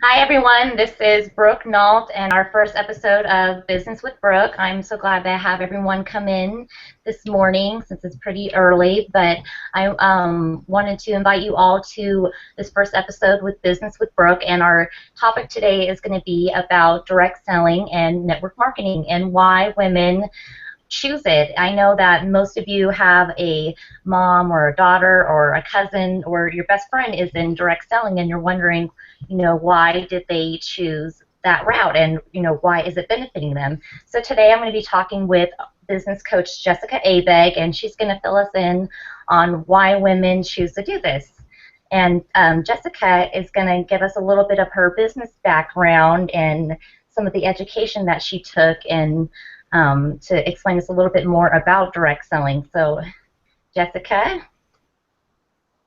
Hi, everyone. This is Brooke Nault and our first episode of Business with Brooke. I'm so glad to have everyone come in this morning since it's pretty early, but I wanted to invite you all to this first episode with Business with Brooke, and our topic today is going to be about direct selling and network marketing and why women choose it. I know that most of you have a mom or a daughter or a cousin or your best friend is in direct selling and you're wondering, why did they choose that route and, why is it benefiting them? So today I'm going to be talking with business coach Jessica Abegg, and she's going to fill us in on why women choose to do this. And Jessica is going to give us a little bit of her business background and some of the education that she took and to explain us a little bit more about direct selling. So, Jessica?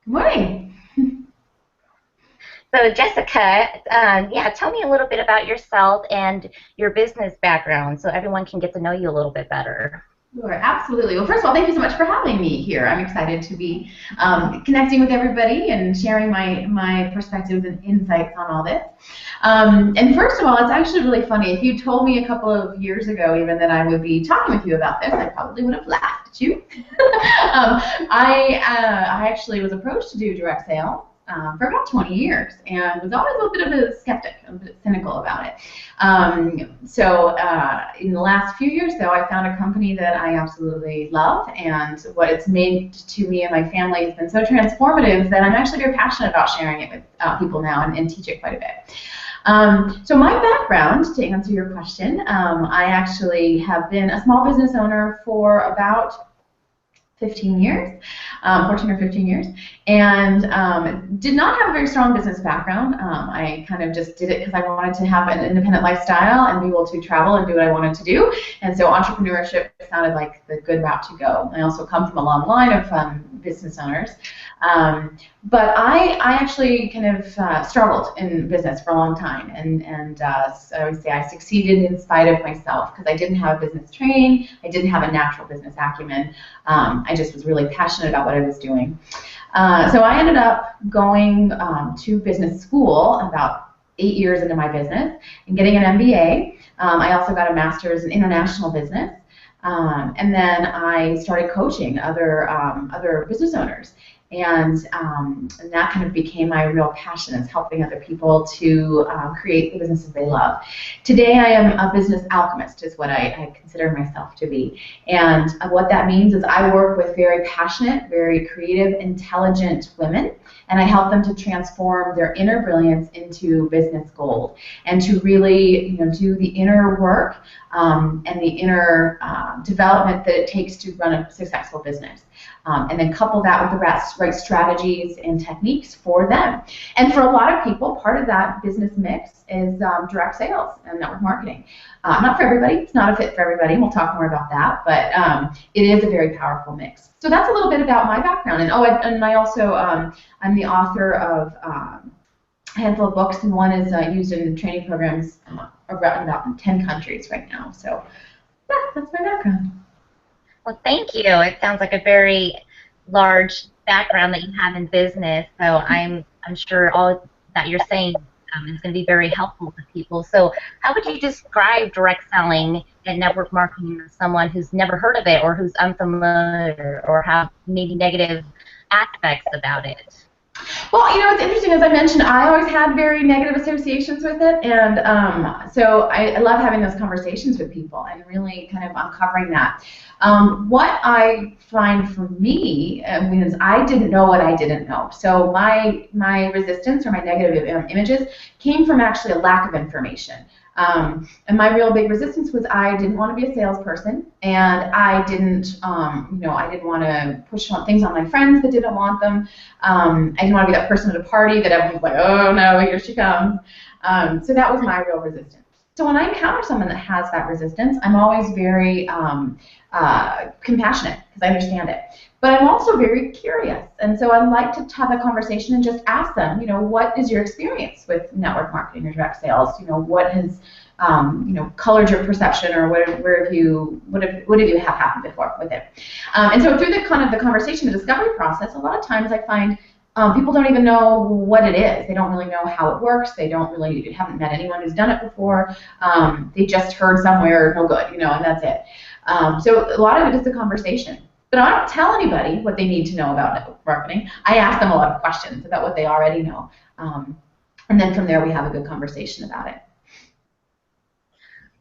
Good morning. So, Jessica, tell me a little bit about yourself and your business background so everyone can get to know you a little bit better. Sure, absolutely. Well, first of all, thank you so much for having me here. I'm excited to be connecting with everybody and sharing my perspectives and insights on all this. And first of all, it's actually really funny. If you told me a couple of years ago even that I would be talking with you about this, I probably would have laughed at you. I actually was approached to do direct sales for about 20 years and was always a little bit of a skeptic, a bit cynical about it. So in the last few years, though, I found a company that I absolutely love, and what it's made to me and my family has been so transformative that I'm actually very passionate about sharing it with people now and teach it quite a bit. So my background, to answer your question, I actually have been a small business owner for about 15 years, 14 or 15 years, and did not have a very strong business background. I kind of just did it because I wanted to have an independent lifestyle and be able to travel and do what I wanted to do, and so entrepreneurship sounded like the good route to go. I also come from a long line of business owners, but I actually kind of struggled in business for a long time, and so I would say I succeeded in spite of myself because I didn't have a business training, I didn't have a natural business acumen. I just was really passionate about what I was doing. So I ended up going to business school about 8 years into my business and getting an MBA. I also got a master's in international business. And then I started coaching other business owners. And that kind of became my real passion, is helping other people to create the businesses they love. Today I am a business alchemist, is what I consider myself to be. And what that means is I work with very passionate, very creative, intelligent women, and I help them to transform their inner brilliance into business gold, and to really do the inner work and the inner development that it takes to run a successful business. And then couple that with the right strategies and techniques for them. And for a lot of people, part of that business mix is direct sales and network marketing. Not for everybody. It's not a fit for everybody. We'll talk more about that. But it is a very powerful mix. So that's a little bit about my background. And I also, I'm the author of a handful of books, and one is used in training programs around about 10 countries right now. So yeah, that's my background. Well, thank you. It sounds like a very large background that you have in business, so I'm sure all that you're saying is going to be very helpful to people. So how would you describe direct selling and network marketing to someone who's never heard of it or who's unfamiliar or have maybe negative aspects about it? Well, it's interesting. As I mentioned, I always had very negative associations with it, and so I love having those conversations with people and really kind of uncovering that. What I find for me is I didn't know what I didn't know. So my resistance or my negative images came from actually a lack of information. And my real big resistance was I didn't want to be a salesperson, and I didn't want to push things on my friends that didn't want them. I didn't want to be that person at a party that everyone's like, oh no, here she comes. So that was my real resistance. So when I encounter someone that has that resistance, I'm always very compassionate because I understand it. But I'm also very curious, and so I like to have a conversation and just ask them, what is your experience with network marketing or direct sales? What has colored your perception, or what have you had happen before with it? And so through the conversation, the discovery process, a lot of times I find People don't even know what it is. They don't really know how it works. They haven't met anyone who's done it before. They just heard somewhere, no good, and that's it. So a lot of it is a conversation. But I don't tell anybody what they need to know about network marketing. I ask them a lot of questions about what they already know. And then from there, we have a good conversation about it.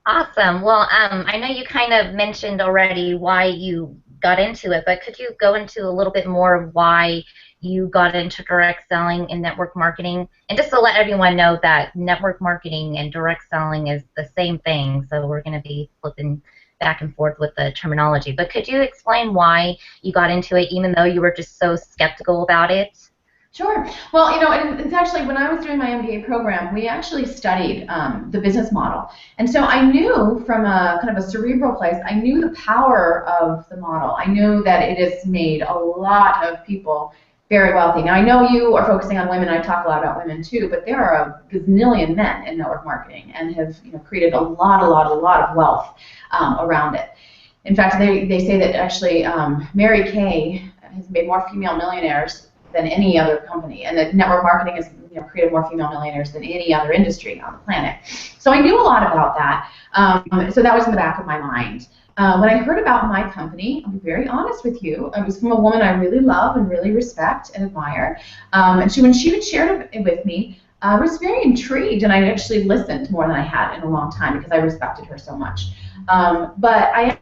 Awesome. Well, I know you kind of mentioned already why you got into it, but could you go into a little bit more of why you got into direct selling and network marketing? And just to let everyone know that network marketing and direct selling is the same thing, so we're going to be flipping back and forth with the terminology. But could you explain why you got into it, even though you were just so skeptical about it? Sure. Well, it's actually when I was doing my MBA program, we actually studied the business model. And so I knew from a kind of a cerebral place, I knew the power of the model. I knew that it has made a lot of people very wealthy. Now, I know you are focusing on women. I talk a lot about women too, but there are a gazillion men in network marketing and have created a lot of wealth around it. In fact, they say that actually Mary Kay has made more female millionaires than any other company, and that network marketing has created more female millionaires than any other industry on the planet. So I knew a lot about that. So that was in the back of my mind. When I heard about my company, I'll be very honest with you, it was from a woman I really love and really respect and admire. And when she would share it with me, I was very intrigued, and I actually listened more than I had in a long time because I respected her so much. But I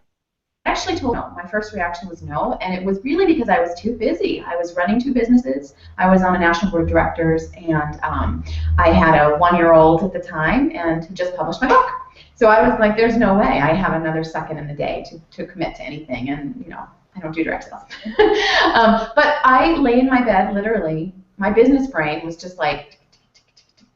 actually told no. My first reaction was no, and it was really because I was too busy. I was running two businesses. I was on a national board of directors, and I had a 1-year-old at the time and had just published my book. So I was like, there's no way I have another second in the day to commit to anything, and I don't do direct sales. But I lay in my bed, literally, my business brain was just like,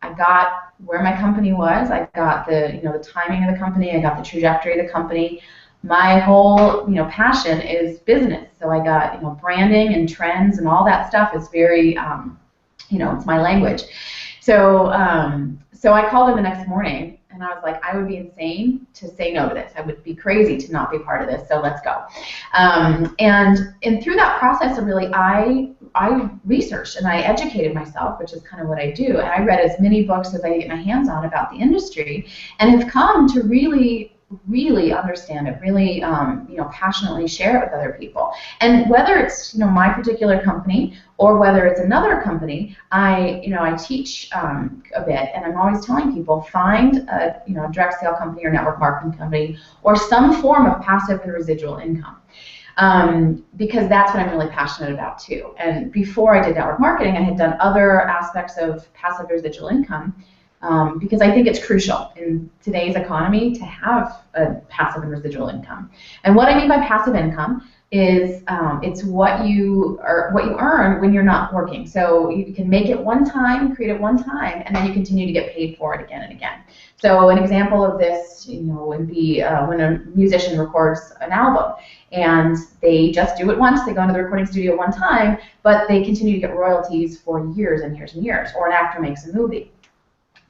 I got where my company was. I got the timing of the company. I got the trajectory of the company. My whole passion is business, so I got branding and trends and all that stuff is very it's my language. So so I called her the next morning and I was like, I would be insane to say no to this. I would be crazy to not be part of this. So let's go. And through that process, really, I researched and I educated myself, which is kind of what I do. And I read as many books as I get my hands on about the industry, and have come to really understand it, really passionately share it with other people. And whether it's my particular company or whether it's another company, I teach a bit, and I'm always telling people, find a direct sale company or network marketing company or some form of passive and residual income. Because that's what I'm really passionate about too. And before I did network marketing, I had done other aspects of passive residual income. Because I think it's crucial in today's economy to have a passive and residual income. And what I mean by passive income is it's what you earn when you're not working. So you can make it one time, create it one time, and then you continue to get paid for it again and again. So an example of this, would be when a musician records an album, and they just do it once. They go into the recording studio one time, but they continue to get royalties for years and years and years. Or an actor makes a movie.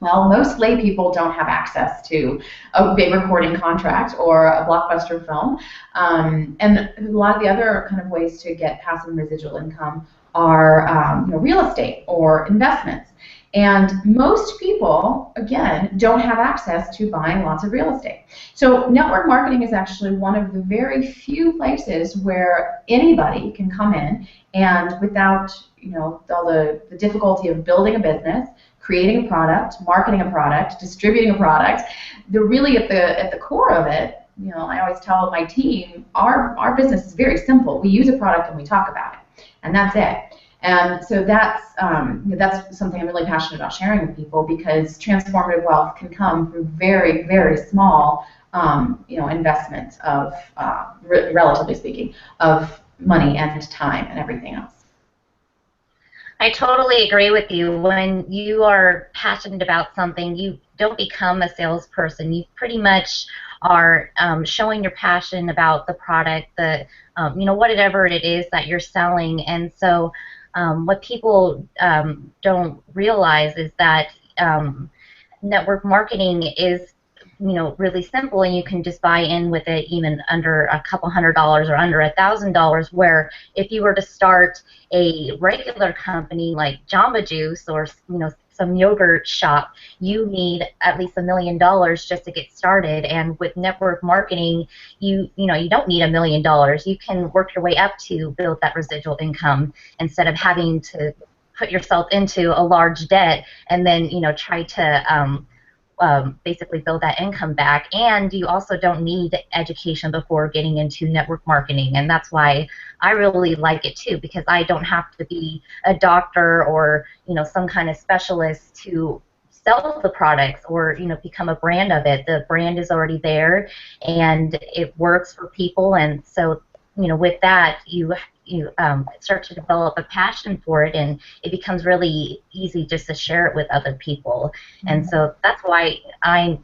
Well, most lay people don't have access to a big recording contract or a blockbuster film. And a lot of the other kind of ways to get passive and residual income are real estate or investments. And most people, again, don't have access to buying lots of real estate. So network marketing is actually one of the very few places where anybody can come in and without all the difficulty of building a business, creating a product, marketing a product, distributing a product, they're really at the core of it. I always tell my team, our business is very simple. We use a product and we talk about it, and that's it. And so that's something I'm really passionate about sharing with people, because transformative wealth can come through very, very small investments of, relatively speaking, of money and time and everything else. I totally agree with you. When you are passionate about something, you don't become a salesperson. You pretty much are showing your passion about the product, whatever it is that you're selling. And so what people don't realize is that network marketing is really simple, and you can just buy in with it even under a couple $100 or under $1,000. Where if you were to start a regular company like Jamba Juice or some yogurt shop, you need at least $1 million just to get started. And with network marketing, you don't need $1 million. You can work your way up to build that residual income instead of having to put yourself into a large debt and then try to basically build that income back. And you also don't need education before getting into network marketing, and that's why I really like it too, because I don't have to be a doctor or some kind of specialist to sell the products or become a brand of it. The brand is already there and it works for people, and so with that you start to develop a passion for it, and it becomes really easy just to share it with other people. And so that's why I'm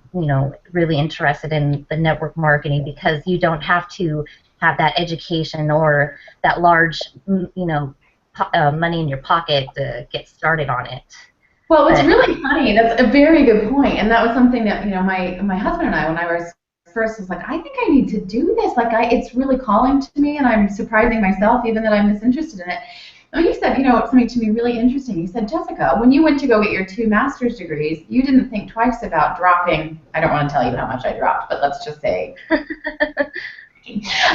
really interested in the network marketing, because you don't have to have that education or that large money in your pocket to get started on it. Well, it's really funny. That's a very good point, and that was something that my husband and I, when I was first, was like, I think I need to do this. Like, it's really calling to me, and I'm surprising myself even that I'm this interested in it. And you said, something to me really interesting. You said, Jessica, when you went to go get your 2 master's degrees, you didn't think twice about dropping. I don't want to tell you how much I dropped, but let's just say.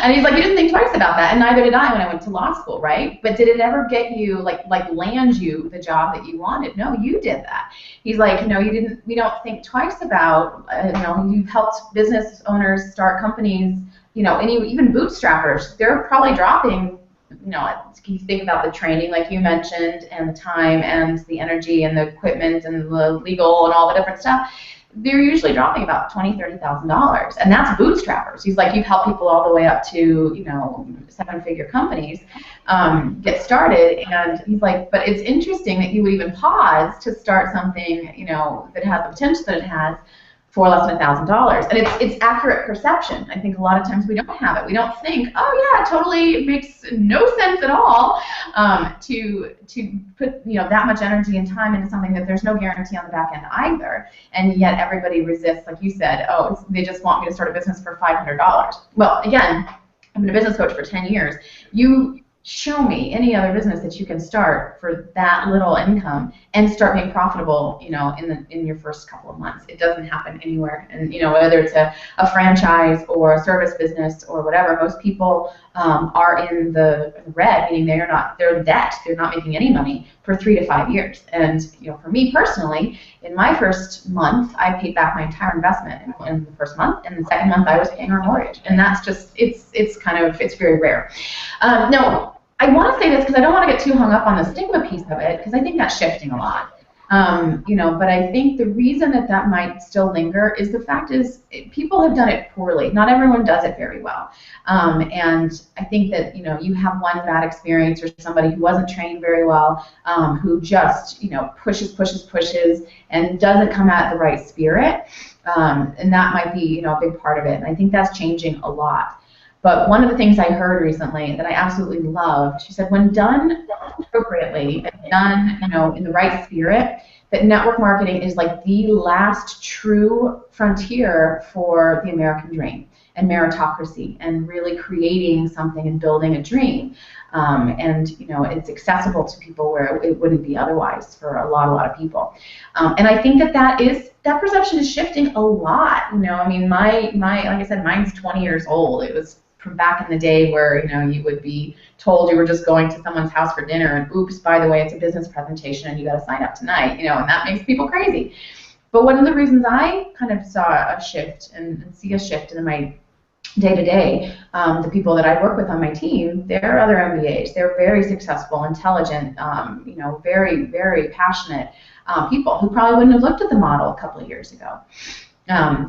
And he's like, you didn't think twice about that, and neither did I when I went to law school, right? But did it ever get you, like land you the job that you wanted? No, you did that. He's like, we don't think twice about, you've helped business owners start companies, even bootstrappers, they're probably dropping, you think about the training, like you mentioned, and the time and the energy and the equipment and the legal and all the different stuff. They're usually dropping about $20,000, $30,000, and that's bootstrappers. He's like, you've helped people all the way up to 7-figure companies get started, and he's like, but it's interesting that you would even pause to start something that has the potential that it has for less than $1,000, and it's accurate perception. I think a lot of times we don't have it. We don't think, oh yeah, it totally makes no sense at all to put that much energy and time into something that there's no guarantee on the back end either, and yet everybody resists. Like you said, they just want me to start a business for $500. Well, again, I've been a business coach for 10 years. You show me any other business that you can start for that little income and start being profitable, in your first couple of months. It doesn't happen anywhere. And whether it's a franchise or a service business or whatever, most people are in the red, meaning they're in debt. They're not making any money for 3 to 5 years. And for me personally, in my first month, I paid back my entire investment in the first month, and the second month I was paying our mortgage. And that's just it's very rare. No. I want to say this because I don't want to get too hung up on the stigma piece of it, because I think that's shifting a lot. But I think the reason that might still linger is the fact is people have done it poorly. Not everyone does it very well. And I think that, you have one bad experience or somebody who wasn't trained very well, who just, pushes and doesn't come out the right spirit. And that might be, a big part of it. And I think that's changing a lot. But one of the things I heard recently that I absolutely loved, she said, when done appropriately and done, in the right spirit, that network marketing is like the last true frontier for the American dream and meritocracy and really creating something and building a dream. And it's accessible to people where it wouldn't be otherwise for a lot of people. And I think that perception is shifting a lot. I mean, my like I said, mine's 20 years old. It was from back in the day where you would be told you were just going to someone's house for dinner, and oops, by the way, it's a business presentation and you got to sign up tonight, and that makes people crazy. But one of the reasons I kind of saw a shift and see a shift in my day-to-day, the people that I work with on my team, they're other MBAs. They're very successful, intelligent, very, very passionate people who probably wouldn't have looked at the model a couple of years ago.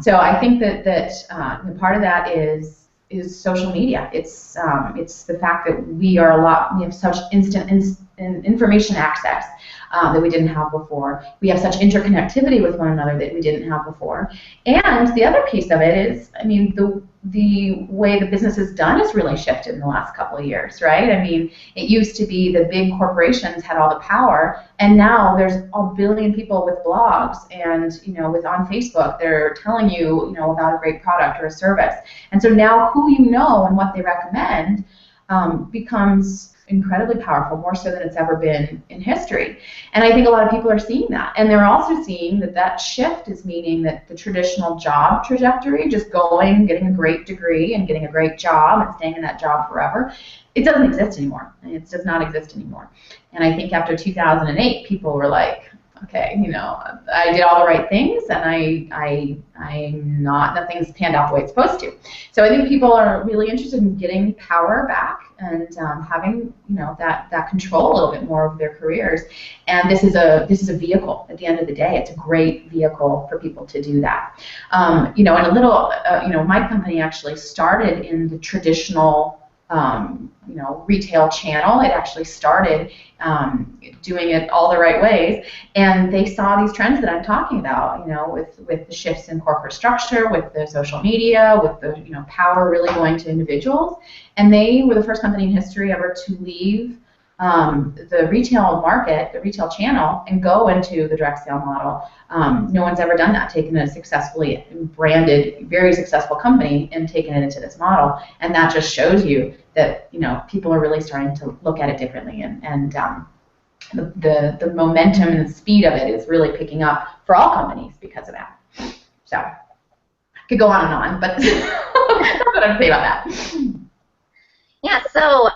So I think that part of that is social media. It's the fact that we have such instant information access that we didn't have before. We have such interconnectivity with one another that we didn't have before. And the other piece of it is, I mean, the way the business is done has really shifted in the last couple of years, right? I mean, it used to be the big corporations had all the power, and now there's a billion people with blogs and, with on Facebook, they're telling you, about a great product or a service. And so now who you know and what they recommend becomes incredibly powerful, more so than it's ever been in history. And I think a lot of people are seeing that. And they're also seeing that shift is meaning that the traditional job trajectory, just going, getting a great degree and getting a great job and staying in that job forever, it doesn't exist anymore. It does not exist anymore. And I think after 2008, people were like, okay, I did all the right things, and nothing's panned out the way it's supposed to. So I think people are really interested in getting power back and having, that control a little bit more of their careers. And this is a vehicle. At the end of the day, it's a great vehicle for people to do that. And a little, my company actually started in the traditional retail channel. It actually started doing it all the right ways, and they saw these trends that I'm talking about, with the shifts in corporate structure, with the social media, with the power really going to individuals, and they were the first company in history ever to leave the retail market, the retail channel, and go into the direct sale model. No one's ever done that, taken a successfully branded, very successful company and taken it into this model. And that just shows you that people are really starting to look at it differently, and the momentum and the speed of it is really picking up for all companies because of that. So I could go on and on, but that's what I'm saying about that. Yeah. So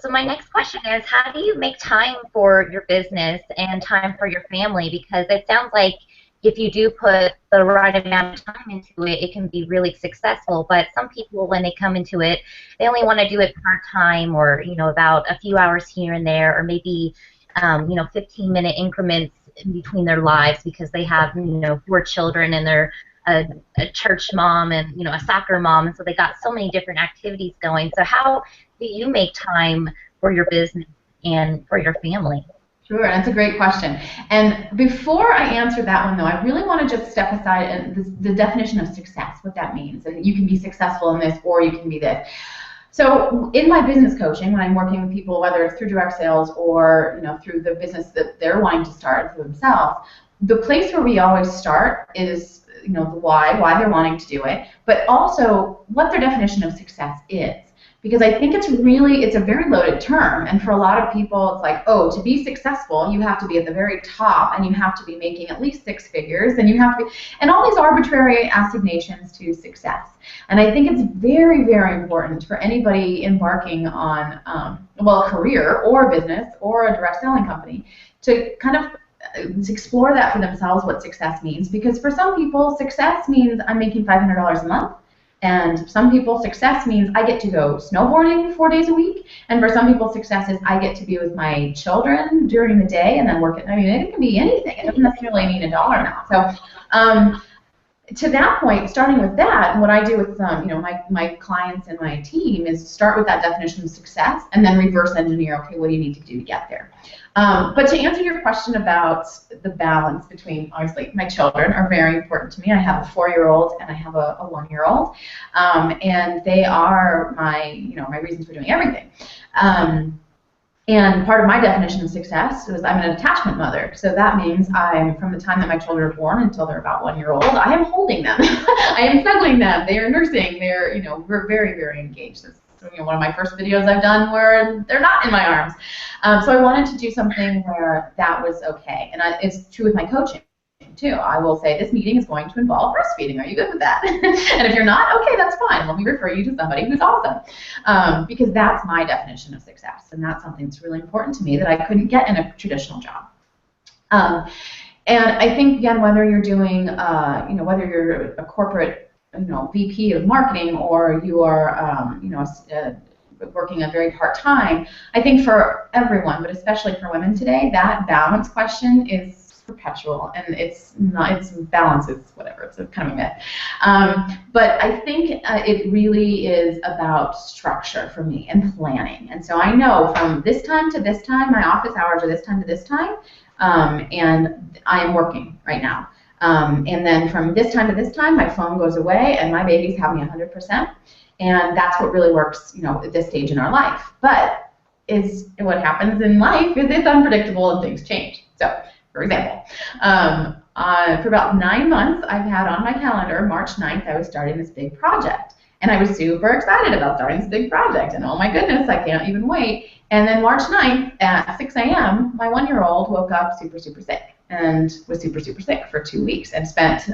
my next question is, how do you make time for your business and time for your family? Because it sounds like if you do put the right amount of time into it, it can be really successful. But some people, when they come into it, they only want to do it part-time, or about a few hours here and there, or maybe 15-minute increments in between their lives, because they have 4 children and they're a church mom and a soccer mom, and so they got so many different activities going. So how do you make time for your business and for your family? Sure, that's a great question. And before I answer that one, though, I really want to just step aside and the definition of success, what that means. And you can be successful in this, or you can be this. So in my business coaching, when I'm working with people, whether it's through direct sales or through the business that they're wanting to start for themselves, the place where we always start is the why they're wanting to do it, but also what their definition of success is. Because I think it's a very loaded term, and for a lot of people it's like, oh, to be successful you have to be at the very top, and you have to be making at least 6 figures, and you have to be, and all these arbitrary assignations to success. And I think it's very, very important for anybody embarking on a career or a business or a direct selling company to kind of explore that for themselves, what success means. Because for some people, success means I'm making $500 a month. And some people, success means I get to go snowboarding 4 days a week. And for some people, success is I get to be with my children during the day and then work at, it can be anything. It doesn't necessarily mean a dollar amount. So to that point, starting with that, what I do with my clients and my team is start with that definition of success and then reverse engineer, okay, what do you need to do to get there? But to answer your question about the balance between, obviously, my children are very important to me. I have a 4-year-old and I have a 1-year-old, and they are my reasons for doing everything. And part of my definition of success is I'm an attachment mother. So that means from the time that my children are born until they're about 1 year old, I am holding them. I am snuggling them. They are nursing. We're very, very engaged. That's one of my first videos I've done where they're not in my arms. So I wanted to do something where that was okay. And it's true with my coaching too. I will say this meeting is going to involve breastfeeding. Are you good with that? And if you're not, okay, that's fine. Let me refer you to somebody who's awesome. Because that's my definition of success. And that's something that's really important to me that I couldn't get in a traditional job. And I think, again, whether you're doing, whether you're a corporate, VP of marketing, or you are, working a very part-time, I think for everyone, but especially for women today, that balance question is perpetual, and it's not. It's balance. It's whatever. It's a kind of a myth. But I think it really is about structure for me and planning. And so I know from this time to this time, my office hours are this time to this time, and I am working right now. And then from this time to this time, my phone goes away, and my babies have me 100%. And that's what really works, at this stage in our life. But what happens in life is it's unpredictable and things change. So, for example, for about 9 months, I've had on my calendar, March 9th, I was starting this big project. And I was super excited about starting this big project. And oh my goodness, I can't even wait. And then March 9th at 6 a.m., my 1-year-old woke up super, super sick and was super, super sick for 2 weeks and spent,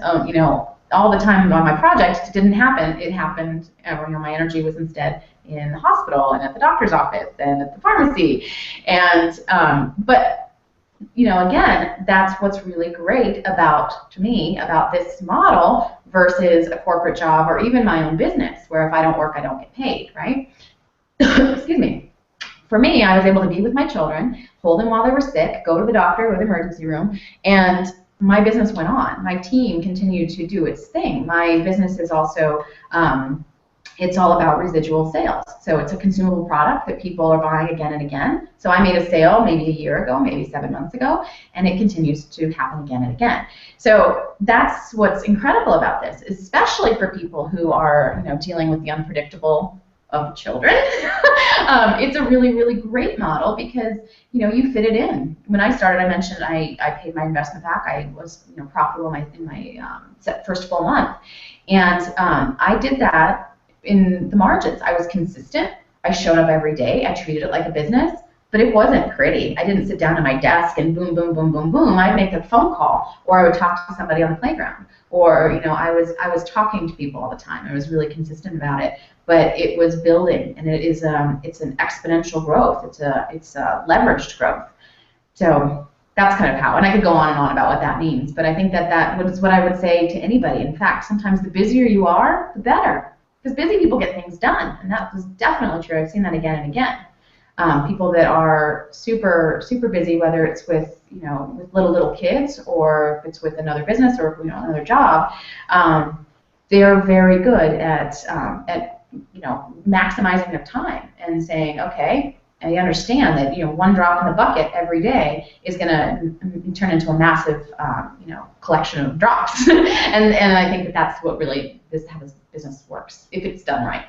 all the time on my project. It didn't happen. It happened, my energy was instead in the hospital and at the doctor's office and at the pharmacy. And, but, again, that's what's really great to me, about this model versus a corporate job or even my own business, where if I don't work, I don't get paid, right? Excuse me. For me, I was able to be with my children, hold them while they were sick, go to the doctor, go to the emergency room, and my business went on. My team continued to do its thing. My business is also, it's all about residual sales. So it's a consumable product that people are buying again and again. So I made a sale maybe a year ago, maybe 7 months ago, and it continues to happen again and again. So that's what's incredible about this, especially for people who are, dealing with the unpredictable of children. It's a really, really great model because, you fit it in. When I started, I mentioned I paid my investment back. I was, profitable in my first full month. And I did that in the margins. I was consistent. I showed up every day. I treated it like a business. But it wasn't pretty. I didn't sit down at my desk and boom, boom, boom, boom, boom. I'd make a phone call, or I would talk to somebody on the playground, or I was talking to people all the time. I was really consistent about it, but it was building, and it's an exponential growth. It's a leveraged growth. So that's kind of how. And I could go on and on about what that means, but I think that is what I would say to anybody. In fact, sometimes the busier you are, the better, because busy people get things done, and that was definitely true. I've seen that again and again. People that are super, super busy, whether it's with, with little kids, or if it's with another business or, another job, they're very good at maximizing their time and saying, okay, I understand that, one drop in the bucket every day is going to turn into a massive, collection of drops. and I think that's what really how this business works, if it's done right.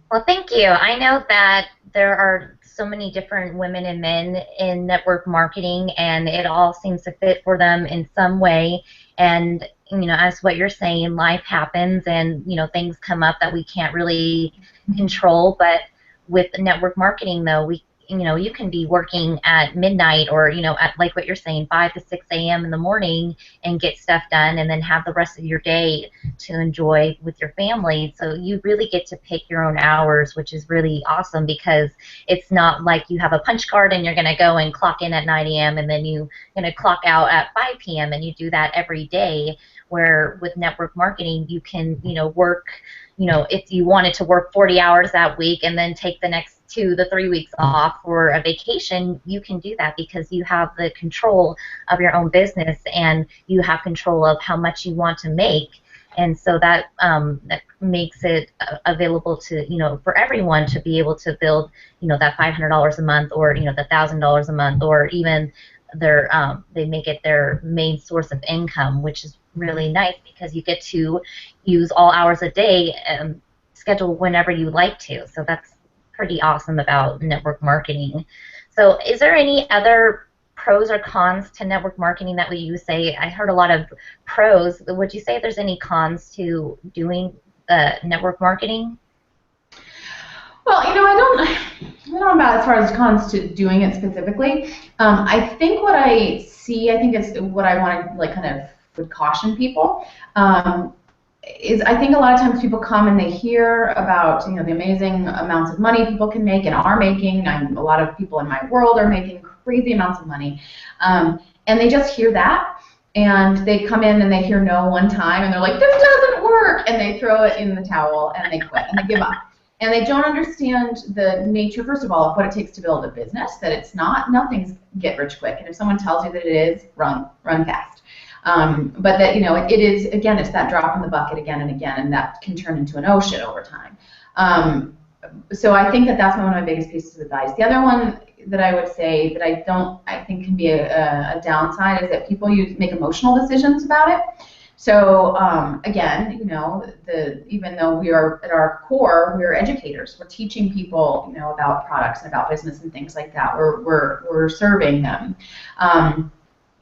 Well, thank you. I know that there are so many different women and men in network marketing, and it all seems to fit for them in some way. And, as what you're saying, life happens, and, things come up that we can't really control. But with network marketing, though, you can be working at midnight, or, at, like what you're saying, 5 to 6 a.m. in the morning, and get stuff done, and then have the rest of your day to enjoy with your family. So you really get to pick your own hours, which is really awesome, because it's not like you have a punch card and you're going to go and clock in at 9 a.m. and then you're going to clock out at 5 p.m. and you do that every day, where with network marketing you can, work, if you wanted to work 40 hours that week and then take the next 2 to 3 weeks off for a vacation, you can do that because you have the control of your own business, and you have control of how much you want to make. And so that makes it available to, for everyone to be able to build, that $500 a month, or, the $1,000 a month, or even they make it their main source of income, which is really nice because you get to use all hours a day and schedule whenever you like to. So that's pretty awesome about network marketing. So is there any other pros or cons to network marketing that you say? I heard a lot of pros. Would you say there's any cons to doing network marketing? Well, I don't know about as far as cons to doing it specifically. I think what I see, I think it's what I want to kind of would caution people. Is I think a lot of times people come and they hear about the amazing amounts of money people can make and are making. A lot of people in my world are making crazy amounts of money, and they just hear that, and they come in and they hear no one time, and they're like, this doesn't work, and they throw it in the towel and they quit and they give up. And they don't understand the nature, first of all, of what it takes to build a business, that it's not, nothing's get rich quick. And if someone tells you that it is, run fast. But that, it is, again, it's that drop in the bucket again and again, and that can turn into an ocean over time. So I think that that's one of my biggest pieces of advice. The other one that I would say that I think can be a downside is that people make emotional decisions about it. So again, even though we are at our core, we're educators. We're teaching people, about products and about business and things like that. We're serving them.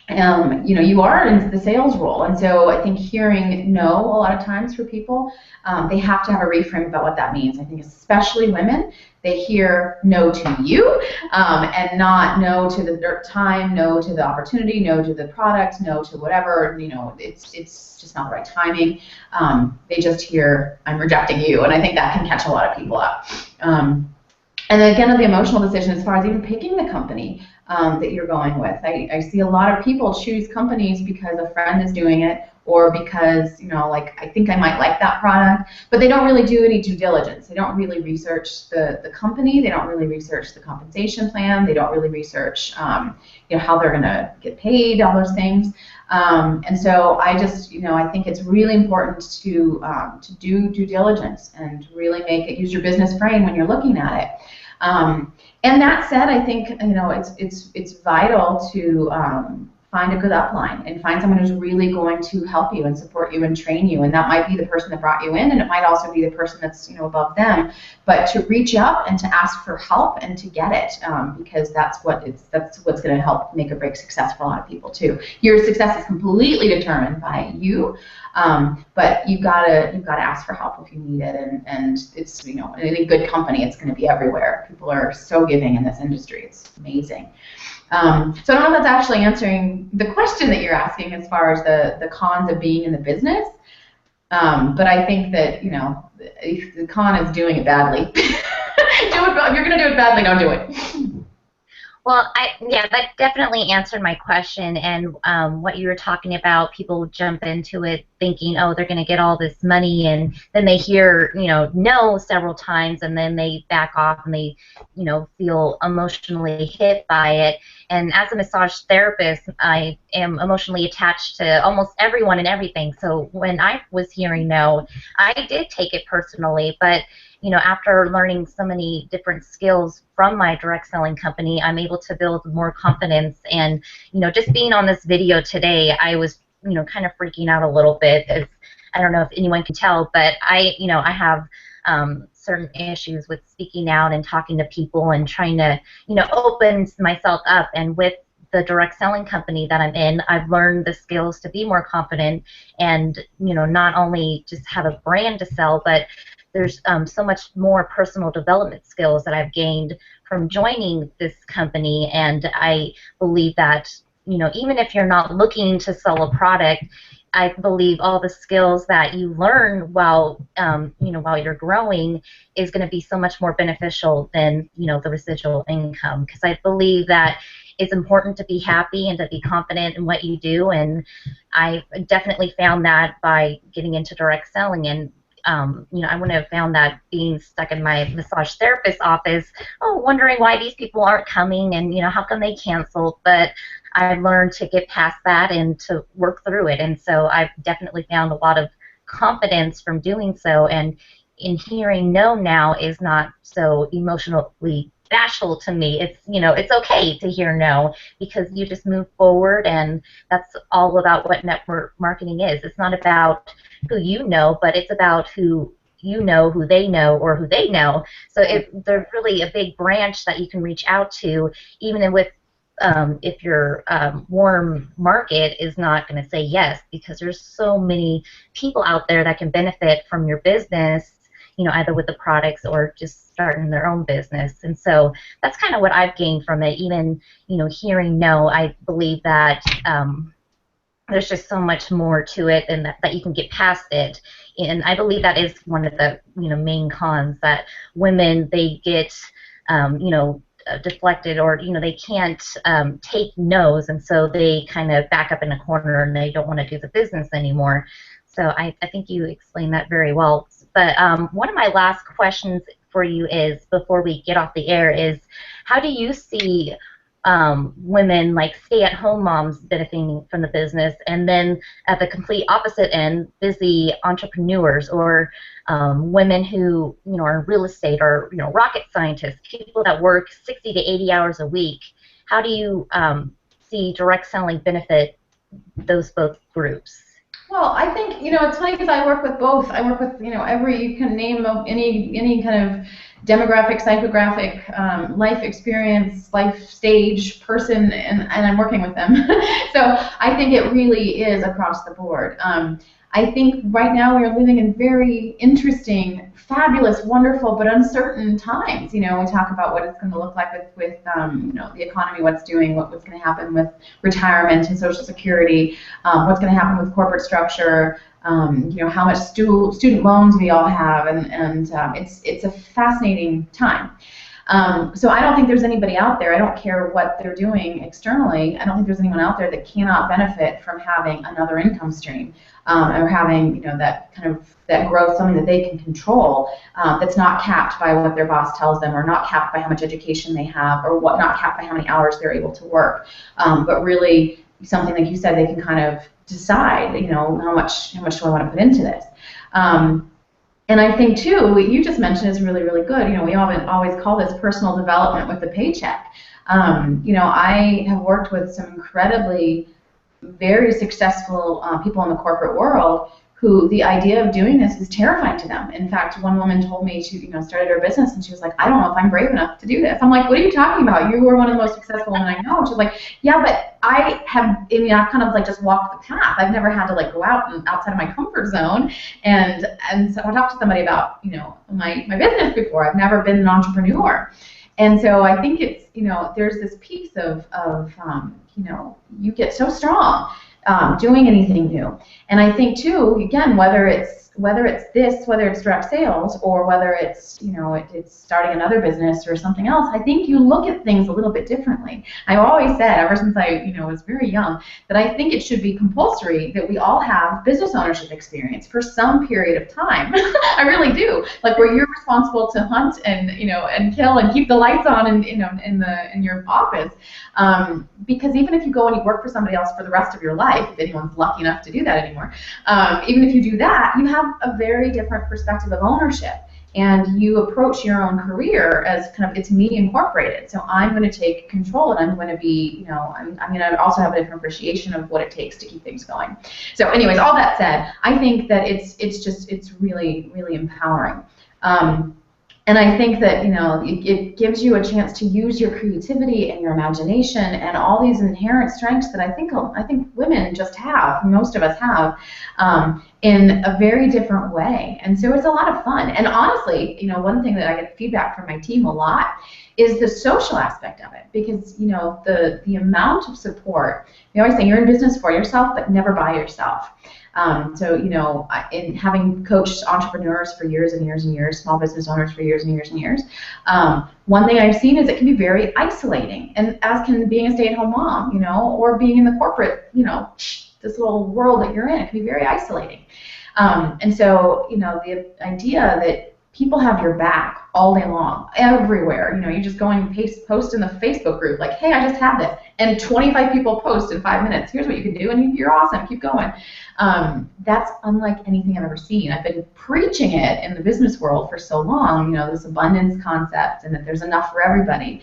You are in the sales role, and so I think hearing no a lot of times for people, they have to have a reframe about what that means. I think especially women, they hear no to you, and not no to the time, no to the opportunity, no to the product, no to whatever. It's just not the right timing. They just hear I'm rejecting you, and I think that can catch a lot of people up. And then again, the emotional decision as far as even picking the company that you're going with. I see a lot of people choose companies because a friend is doing it, or because, I think I might like that product, but they don't really do any due diligence. They don't really research the company. They don't really research the compensation plan. They don't really research, how they're going to get paid, all those things. And so I just, I think it's really important to do due diligence and really use your business brain when you're looking at it. And that said, I think, it's vital to find a good upline and find someone who's really going to help you and support you and train you. And that might be the person that brought you in, and it might also be the person that's, above them. But to reach up and to ask for help and to get it, because that's what's going to help make or break success for a lot of people too. Your success is completely determined by you, but you've got to ask for help if you need it. And it's, in a good company, it's going to be everywhere. People are so giving in this industry. It's amazing. So I don't know if that's actually answering the question that you're asking as far as the cons of being in the business. But I think that, if the con is doing it badly. If you're going to do it badly, don't do it. Well, that definitely answered my question, and what you were talking about, people jump into it thinking, oh, they're going to get all this money, and then they hear, no several times, and then they back off, and they, feel emotionally hit by it. And as a massage therapist, I am emotionally attached to almost everyone and everything. So when I was hearing no, I did take it personally, but after learning so many different skills from my direct selling company, I'm able to build more confidence. And, just being on this video today, I was, kind of freaking out a little bit, as I don't know if anyone can tell, but I have certain issues with speaking out and talking to people and trying to, open myself up. And with the direct selling company that I'm in, I've learned the skills to be more confident and, not only just have a brand to sell, but there's so much more personal development skills that I've gained from joining this company. And I believe that, even if you're not looking to sell a product, I believe all the skills that you learn while while you're growing is going to be so much more beneficial than the residual income, because I believe that it's important to be happy and to be confident in what you do, and I definitely found that by getting into direct selling. And I wouldn't have found that being stuck in my massage therapist office, wondering why these people aren't coming and, how come they canceled. But I learned to get past that and to work through it. And so I've definitely found a lot of confidence from doing so. And in hearing no now is not so emotionally bashful to me. It's, it's okay to hear no, because you just move forward, and that's all about what network marketing is. It's not about who you know, but it's about who you know, who they know, or who they know. So there's really a big branch that you can reach out to, even with if your warm market is not going to say yes, because there's so many people out there that can benefit from your business, either with the products or just starting their own business. And so that's kind of what I've gained from it. Even, hearing no, I believe that there's just so much more to it, and that you can get past it. And I believe that is one of the, main cons, that women, they get, deflected, or they can't take no's, and so they kind of back up in a corner and they don't want to do the business anymore. So I think you explained that very well. But one of my last questions for you is, before we get off the air, is how do you see women like stay-at-home moms benefiting from the business, and then at the complete opposite end, busy entrepreneurs or women who are in real estate or rocket scientists, people that work 60 to 80 hours a week. How do you see direct selling benefit those both groups? Well, I think, it's funny because I work with both. I work with, every, you can name any kind of demographic, psychographic, life experience, life stage person, and I'm working with them. So I think it really is across the board. I think right now we are living in very interesting, fabulous, wonderful, but uncertain times. We talk about what it's going to look like with the economy, what's doing, what's going to happen with retirement and Social Security, what's going to happen with corporate structure, how much student loans we all have, and it's a fascinating time. So I don't think there's anybody out there, I don't care what they're doing externally, I don't think there's anyone out there that cannot benefit from having another income stream, or having that kind of that growth, something that they can control, that's not capped by what their boss tells them, or not capped by how much education they have, or not capped by how many hours they're able to work, but really something like you said, they can kind of decide, how much do I want to put into this. And I think, too, what you just mentioned is really, really good. We always call this personal development with the paycheck. I have worked with some incredibly very successful people in the corporate world who the idea of doing this is terrifying to them. In fact, one woman told me she started her business, and she was like, I don't know if I'm brave enough to do this. I'm like, what are you talking about? You were one of the most successful women I know. And she's like, yeah, but I've kind of like just walked the path. I've never had to like go out and outside of my comfort zone. And so I talked to somebody about, my business before. I've never been an entrepreneur. And so I think it's, there's this piece of you get so strong doing anything new. And I think, too, again, whether it's direct sales, or whether it's it's starting another business or something else, I think you look at things a little bit differently. I've always said, ever since I was very young, that I think it should be compulsory that we all have business ownership experience for some period of time. I really do. Like, where you're responsible to hunt and and kill and keep the lights on in your office, because even if you go and you work for somebody else for the rest of your life, if anyone's lucky enough to do that anymore, even if you do that, you have a very different perspective of ownership, and you approach your own career as kind of, it's me incorporated. So I'm going to take control, and I'm going to be, I'm going to also have a different appreciation of what it takes to keep things going. So, anyways, all that said, I think that it's really, really empowering. And I think that it gives you a chance to use your creativity and your imagination and all these inherent strengths that I think women just have, most of us have, in a very different way. And so it's a lot of fun. And honestly, one thing that I get feedback from my team a lot is the social aspect of it, because the amount of support. They always say you're in business for yourself, but never by yourself. So, in having coached entrepreneurs for years and years and years, small business owners for years and years and years, one thing I've seen is it can be very isolating, and as can being a stay-at-home mom, or being in the corporate, this little world that you're in, it can be very isolating. And so, the idea that people have your back all day long, everywhere. You just go and post in the Facebook group, like, hey, I just had this, and 25 people post in 5 minutes. Here's what you can do, and you're awesome. Keep going. That's unlike anything I've ever seen. I've been preaching it in the business world for so long, this abundance concept, and that there's enough for everybody.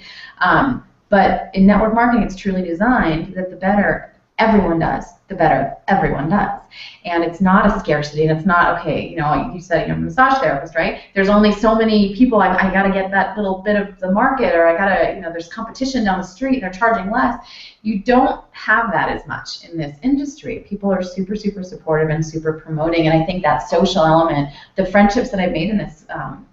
But in network marketing, it's truly designed that the better everyone does, the better everyone does. And it's not a scarcity, and it's not, okay, you said you're a massage therapist, right? There's only so many people, I got to get that little bit of the market, or I got to, there's competition down the street, and they're charging less. You don't have that as much in this industry. People are super, super supportive and super promoting, and I think that social element, the friendships that I've made in this,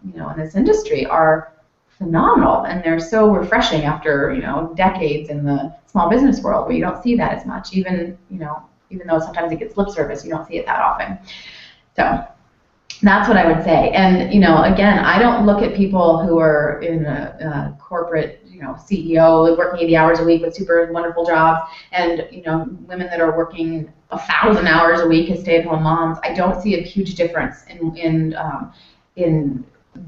in this industry are phenomenal, and they're so refreshing after decades in the small business world, where you don't see that as much. Even though sometimes it gets lip service, you don't see it that often. So that's what I would say. And again, I don't look at people who are in a corporate CEO working 80 hours a week with super wonderful jobs, and women that are working 1,000 hours a week as stay-at-home moms. I don't see a huge difference in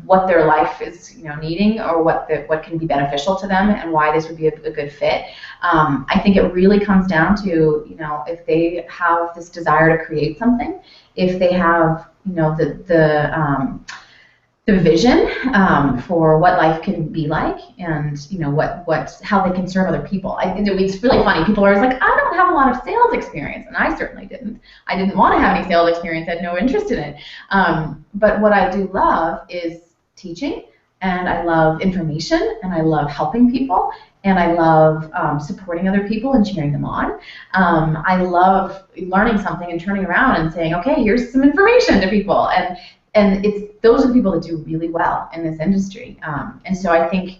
what their life is, needing, or what can be beneficial to them, and why this would be a good fit. I think it really comes down to, if they have this desire to create something, if they have, the vision for what life can be like, and how they can serve other people. I think it's really funny. People are always like, I don't have a lot of sales experience, and I certainly didn't. I didn't want to have any sales experience. I had no interest in it. But what I do love is teaching, and I love information, and I love helping people, and I love supporting other people and cheering them on. I love learning something and turning around and saying, okay, here's some information to people, and those are the people that do really well in this industry. And so I think,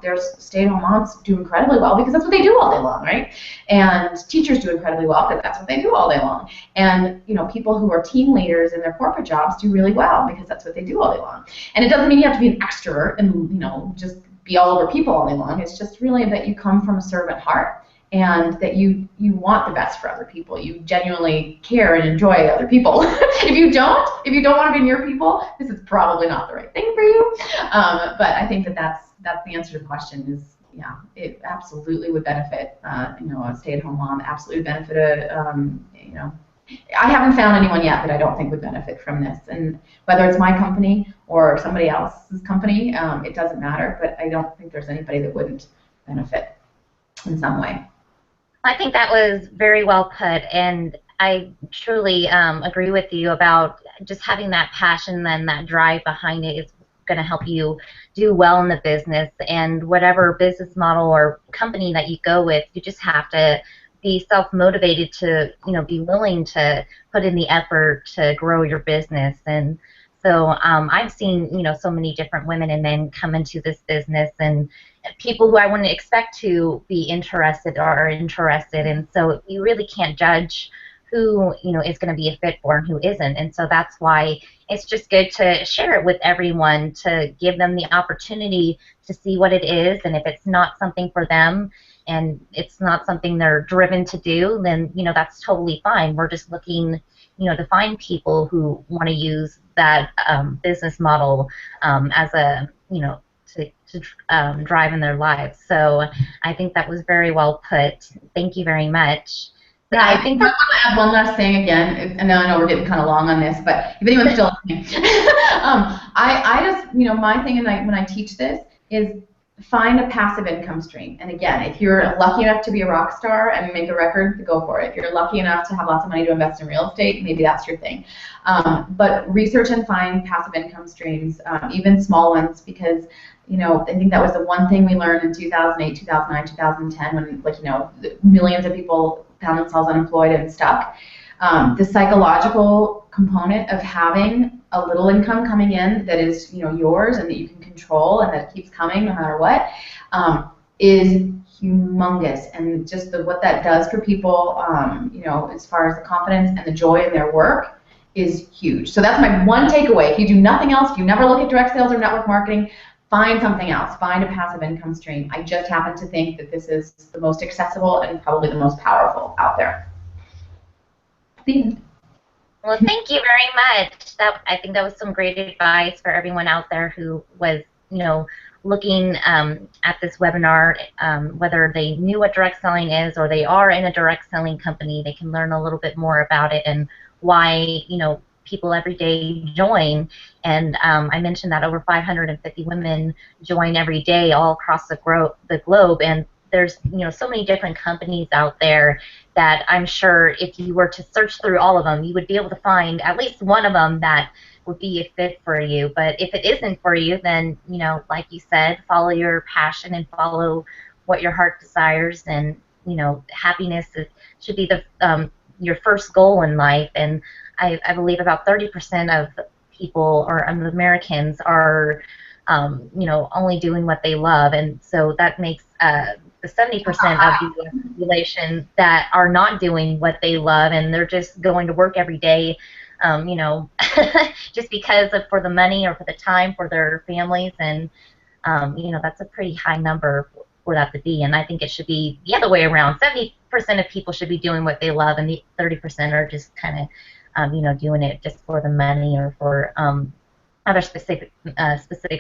there's stay-at-home moms do incredibly well because that's what they do all day long, right? And teachers do incredibly well because that's what they do all day long. And, people who are team leaders in their corporate jobs do really well because that's what they do all day long. And it doesn't mean you have to be an extrovert and, just be all over people all day long. It's just really that you come from a servant heart, and that you want the best for other people. You genuinely care and enjoy other people. If you don't want to be near people, this is probably not the right thing for you. But I think that's the answer to the question is, yeah, it absolutely would benefit, a stay-at-home mom, absolutely benefit I haven't found anyone yet that I don't think would benefit from this. And whether it's my company or somebody else's company, it doesn't matter, but I don't think there's anybody that wouldn't benefit in some way. I think that was very well put, and I truly agree with you about just having that passion and that drive behind it is going to help you do well in the business. And whatever business model or company that you go with, you just have to be self-motivated to, be willing to put in the effort to grow your business. And so I've seen, so many different women and men come into this business, and people who I wouldn't expect to be interested are interested. And so you really can't judge who, is going to be a fit for and who isn't. And so that's why it's just good to share it with everyone, to give them the opportunity to see what it is. And if it's not something for them and it's not something they're driven to do, then, that's totally fine. We're just looking, to find people who want to use that business model as a, to drive in their lives. So I think that was very well put. Thank you very much. Yeah, I think I want to add one last thing again, and I know we're getting kind of long on this, but if anyone's still listening, I just, my thing when I teach this is find a passive income stream. And again, if you're lucky enough to be a rock star and make a record, go for it. If you're lucky enough to have lots of money to invest in real estate, maybe that's your thing. But research and find passive income streams, even small ones, because I think that was the one thing we learned in 2008, 2009, 2010 when millions of people found themselves unemployed and stuck. The psychological component of having a little income coming in that is yours and that you can control and that keeps coming no matter what is humongous. And just what that does for people, as far as the confidence and the joy in their work is huge. So that's my one takeaway. If you do nothing else, if you never look at direct sales or network marketing, find something else. Find a passive income stream. I just happen to think that this is the most accessible and probably the most powerful out there. Well, thank you very much. I think that was some great advice for everyone out there who was, looking at this webinar, whether they knew what direct selling is or they are in a direct selling company. They can learn a little bit more about it and why, people every day join. And I mentioned that over 550 women join every day all across the globe. And there's so many different companies out there that I'm sure if you were to search through all of them, you would be able to find at least one of them that would be a fit for you. But if it isn't for you, then like you said, follow your passion and follow what your heart desires. And happiness should be the your first goal in life. And I believe about 30% of people or Americans are only doing what they love, and so that makes the 70% of the population that are not doing what they love, and they're just going to work every day, just because for the money or for the time for their families, and that's a pretty high number for that to be. And I think it should be the other way around. 70% of people should be doing what they love, and the 30% are just kind of doing it just for the money or for other specific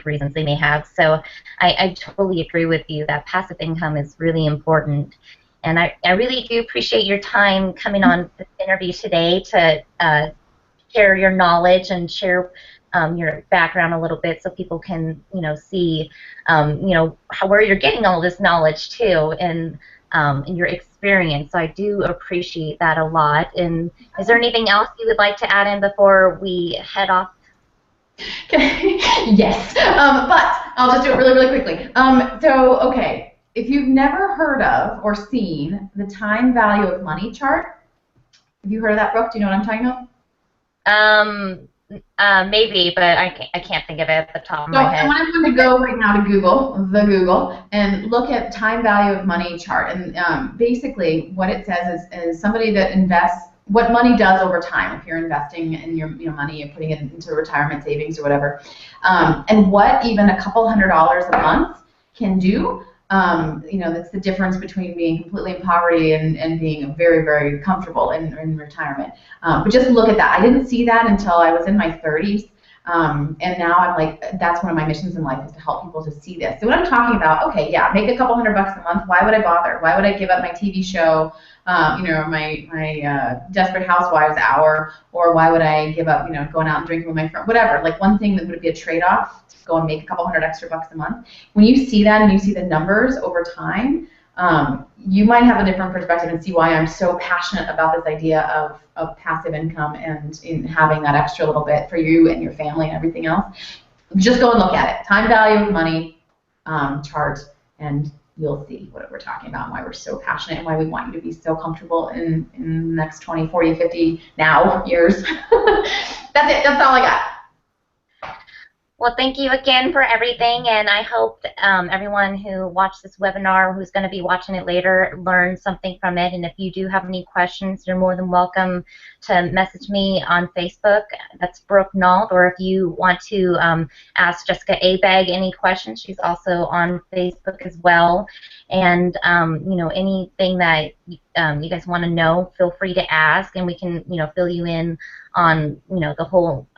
reasons they may have. So I totally agree with you that passive income is really important. And I really do appreciate your time coming on this interview today to share your knowledge and share your background a little bit so people can, see, where you're getting all this knowledge too and your experience. So I do appreciate that a lot. And is there anything else you would like to add in before we head off? Yes, but I'll just do it really, really quickly. Okay, if you've never heard of or seen the time value of money chart, have you heard of that, Brooke? Do you know what I'm talking about? Maybe, but I can't think of it at the top of So my I head. want everyone to go right now to Google, and look at time value of money chart. And basically, what it says is somebody that invests what money does over time. If you're investing in your money, you're putting it into retirement savings or whatever, and what even a couple $100s a month can do. That's the difference between being completely in poverty and being very, very comfortable in retirement. But just look at that. I didn't see that until I was in my 30s. And now I'm like, that's one of my missions in life is to help people to see this. So what I'm talking about, okay, yeah, make a couple $100 a month. Why would I bother? Why would I give up my TV show, my Desperate Housewives hour, or why would I give up, going out and drinking with my friend, whatever. Like one thing that would be a trade-off to go and make a couple $100 extra a month. When you see that and you see the numbers over time, you might have a different perspective and see why I'm so passionate about this idea of passive income and in having that extra little bit for you and your family and everything else. Just go and look at it. Time value of money chart, and you'll see what we're talking about and why we're so passionate and why we want you to be so comfortable in the next 20, 40, 50 now years. That's it. That's all I got. Well, thank you again for everything, and I hope everyone who watched this webinar, who's going to be watching it later, learned something from it. And if you do have any questions, you're more than welcome to message me on Facebook. That's Brooke Nault. Or if you want to ask Jessica Abegg any questions, she's also on Facebook as well. And anything that you guys want to know, feel free to ask, and we can fill you in on the whole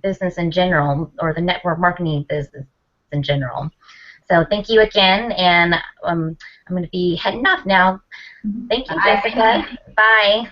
business in general, or the network marketing business in general. So thank you again, and I'm going to be heading off now. Thank you, Jessica. Bye.